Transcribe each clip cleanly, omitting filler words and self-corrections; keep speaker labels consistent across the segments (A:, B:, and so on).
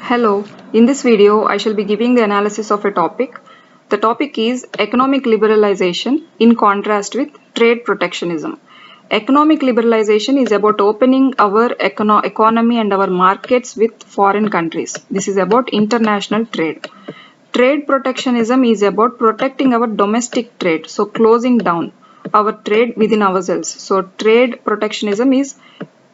A: Hello, in this video I shall be giving the analysis of a topic. The topic is economic liberalization in contrast with trade protectionism. Economic liberalization is about opening our economy and our markets with foreign countries. This is about international trade. Trade protectionism is about protecting our domestic trade, so closing down our trade within ourselves. So trade protectionism is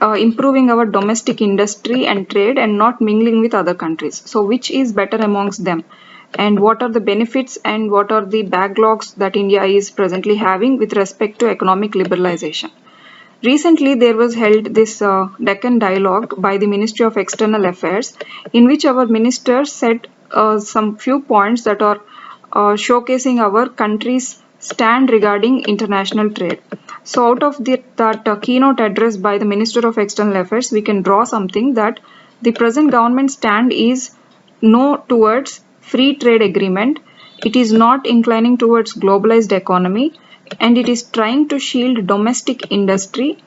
A: improving our domestic industry and trade and not mingling with other countries. So which is better amongst them? And what are the benefits and what are the backlogs that India is presently having with respect to economic liberalization? Recently, there was held this Deccan Dialogue by the Ministry of External Affairs, in which our minister said some few points that are showcasing our country's stand regarding international trade. So, out of that keynote address by the Minister of External Affairs, we can draw something that the present government stand is no towards free trade agreement. It is not inclining towards globalized economy, and it is trying to shield domestic industry,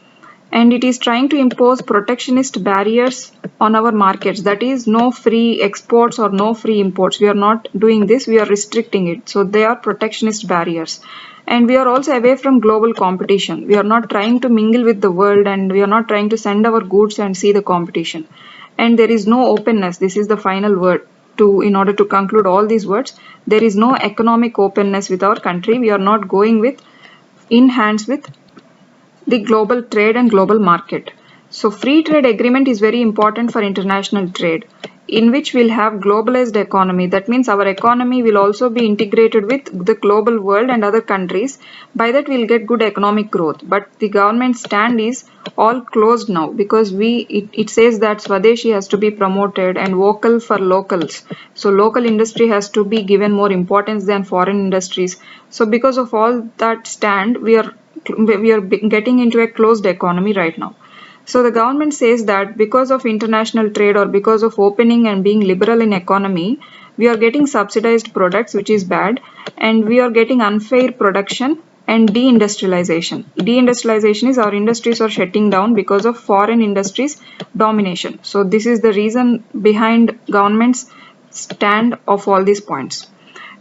A: and it is trying to impose protectionist barriers on our markets. That is, no free exports or no free imports. We are not doing this, we are restricting it. So they are protectionist barriers. And we are also away from global competition. We are not trying to mingle with the world, and we are not trying to send our goods and see the competition. And there is no openness. This is the final word. In order to conclude all these words, there is no economic openness with our country. We are not going with in hands with the global trade and global market. So free trade agreement is very important for international trade, in which we'll have globalized economy. That means our economy will also be integrated with the global world and other countries. By that we'll get good economic growth. But the government stand is all closed now, because it says that Swadeshi has to be promoted and vocal for locals. So local industry has to be given more importance than foreign industries. So because of all that stand, we are getting into a closed economy right now. So the government says that because of international trade or because of opening and being liberal in economy, we are getting subsidized products, which is bad, and we are getting unfair production and deindustrialization. Deindustrialization is our industries are shutting down because of foreign industries domination. So this is the reason behind government's stand of all these points.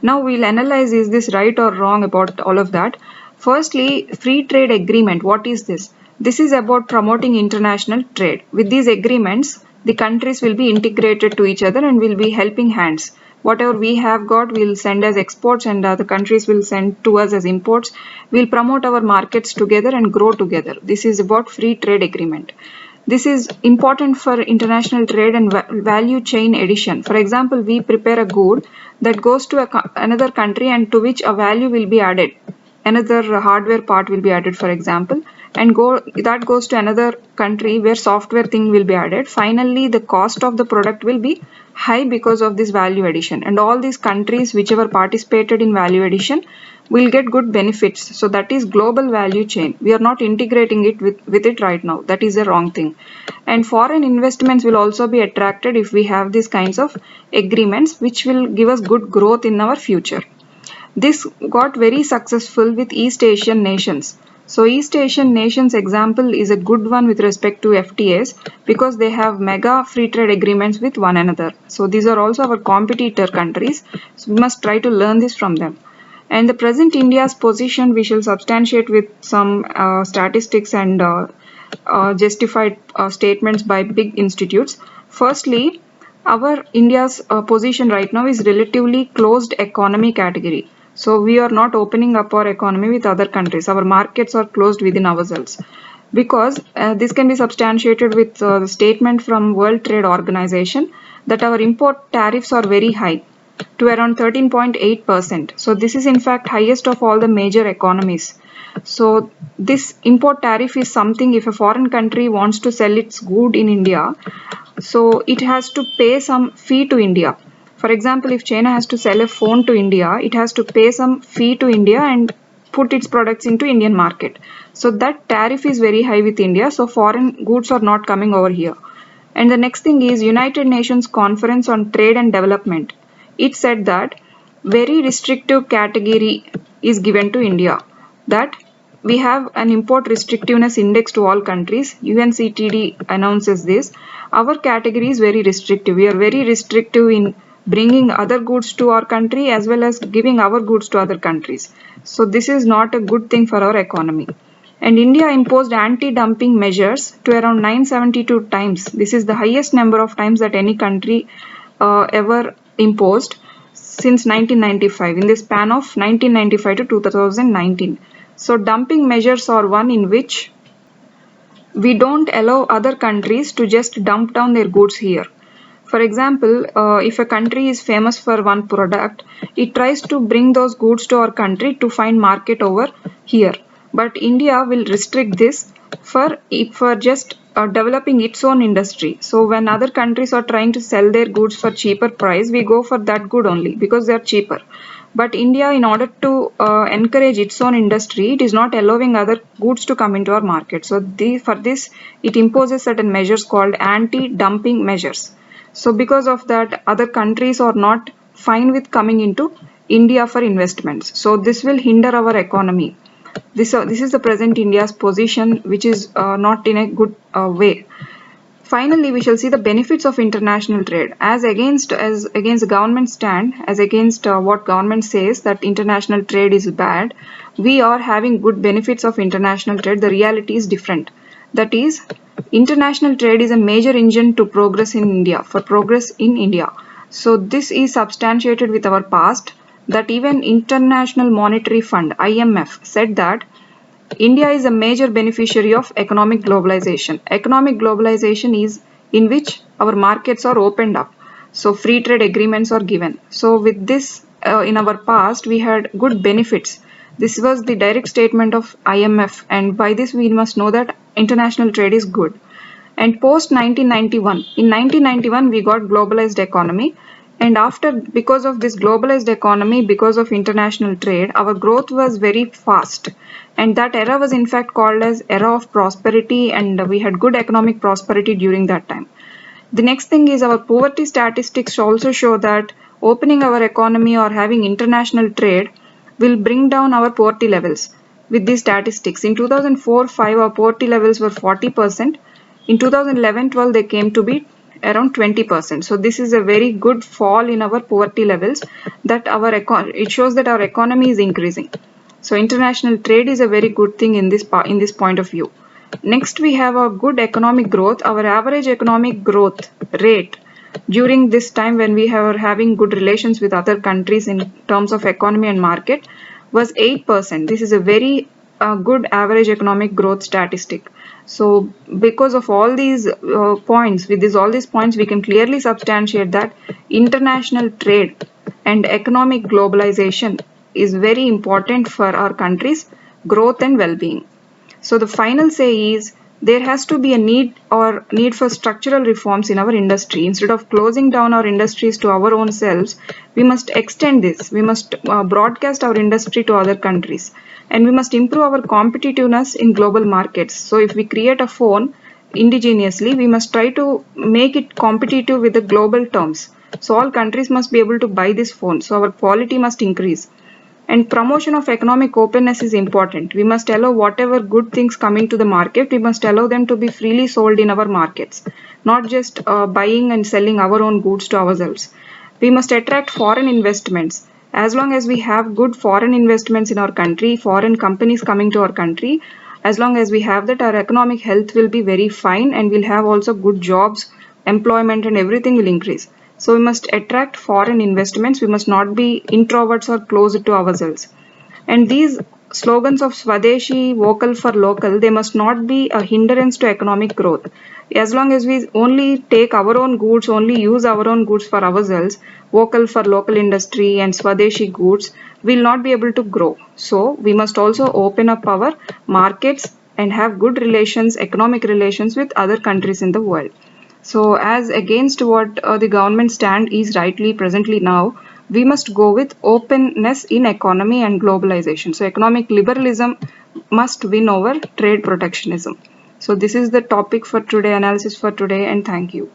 A: Now we'll analyze, is this right or wrong about all of that. Firstly, free trade agreement. What is this? This is about promoting international trade. With these agreements, the countries will be integrated to each other and will be helping hands. Whatever we have got, we'll send as exports, and other countries will send to us as imports. We'll promote our markets together and grow together. This is about free trade agreement. This is important for international trade and value chain addition. For example, we prepare a good that goes to another country and to which a value will be added. Another hardware part will be added, for example, and that goes to another country where software thing will be added. Finally, the cost of the product will be high because of this value addition, and all these countries whichever participated in value addition will get good benefits. So that is global value chain. We are not integrating it with it right now. That is a wrong thing. And foreign investments will also be attracted if we have these kinds of agreements, which will give us good growth in our future. This got very successful with East Asian nations. So East Asian nations example is a good one with respect to FTAs, because they have mega free trade agreements with one another. So these are also our competitor countries. So we must try to learn this from them. And the present India's position we shall substantiate with some statistics and justified statements by big institutes. Firstly, our India's position right now is relatively closed economy category. So we are not opening up our economy with other countries. Our markets are closed within ourselves. Because this can be substantiated with the statement from World Trade Organization that our import tariffs are very high, to around 13.8%. So this is in fact highest of all the major economies. So this import tariff is something, if a foreign country wants to sell its good in India, so it has to pay some fee to India. For example, if China has to sell a phone to India, it has to pay some fee to India and put its products into Indian market. So that tariff is very high with India. So foreign goods are not coming over here. And the next thing is United Nations Conference on Trade and Development. It said that very restrictive category is given to India. That we have an import restrictiveness index to all countries. UNCTD announces this. Our category is very restrictive. We are very restrictive in bringing other goods to our country as well as giving our goods to other countries. So this is not a good thing for our economy. And India imposed anti-dumping measures to around 972 times. This is the highest number of times that any country ever imposed since 1995, in the span of 1995 to 2019. So dumping measures are one in which we don't allow other countries to just dump down their goods here. For example, if a country is famous for one product, it tries to bring those goods to our country to find market over here. But India will restrict this for just developing its own industry. So when other countries are trying to sell their goods for cheaper price, we go for that good only because they are cheaper. But India, in order to encourage its own industry, it is not allowing other goods to come into our market. So for this, it imposes certain measures called anti-dumping measures. So because of that, other countries are not fine with coming into India for investments. So this will hinder our economy. This is the present India's position, which is not in a good way. Finally, we shall see the benefits of international trade as against the government stand, as against what government says that international trade is bad. We are having good benefits of international trade. The reality is different. That is, international trade is a major engine to progress in India, for progress in India. So this is substantiated with our past, that even International Monetary Fund, IMF, said that India is a major beneficiary of economic globalization. Economic globalization is in which our markets are opened up. So free trade agreements are given. So with this, in our past, we had good benefits. This was the direct statement of IMF, and by this we must know that international trade is good. And post 1991, in 1991 we got globalized economy. And because of this globalized economy, because of international trade, our growth was very fast. And that era was in fact called as era of prosperity, and we had good economic prosperity during that time. The next thing is our poverty statistics also show that opening our economy or having international trade will bring down our poverty levels. With these statistics, in 2004-05 our poverty levels were 40%. In 2011-12 they came to be around 20%. So this is a very good fall in our poverty levels, that it shows that our economy is increasing. So international trade is a very good thing in this point of view. Next, we have a good economic growth. Our average economic growth rate during this time, when we were having good relations with other countries in terms of economy and market, was 8%. This is a very good average economic growth statistic. So because of all these points, all these points, we can clearly substantiate that international trade and economic globalization is very important for our country's growth and well-being. So the final say is, there has to be a need for structural reforms in our industry. Instead of closing down our industries to our own selves, we must extend this. We must broadcast our industry to other countries, and we must improve our competitiveness in global markets. So if we create a phone indigenously, we must try to make it competitive with the global terms. So all countries must be able to buy this phone. So our quality must increase. And promotion of economic openness is important. We must allow whatever good things coming to the market, we must allow them to be freely sold in our markets, not just buying and selling our own goods to ourselves. We must attract foreign investments. As long as we have good foreign investments in our country, foreign companies coming to our country, as long as we have that, our economic health will be very fine, and we'll have also good jobs, employment, and everything will increase. So we must attract foreign investments. We must not be introverts or closed to ourselves. And these slogans of Swadeshi, vocal for local, they must not be a hindrance to economic growth. As long as we only take our own goods, only use our own goods for ourselves, vocal for local industry and Swadeshi goods, we will not be able to grow. So we must also open up our markets and have good relations, economic relations with other countries in the world. So as against what the government stand is rightly presently now, we must go with openness in economy and globalization. So economic liberalism must win over trade protectionism. So this is the topic for today, analysis for today, and thank you.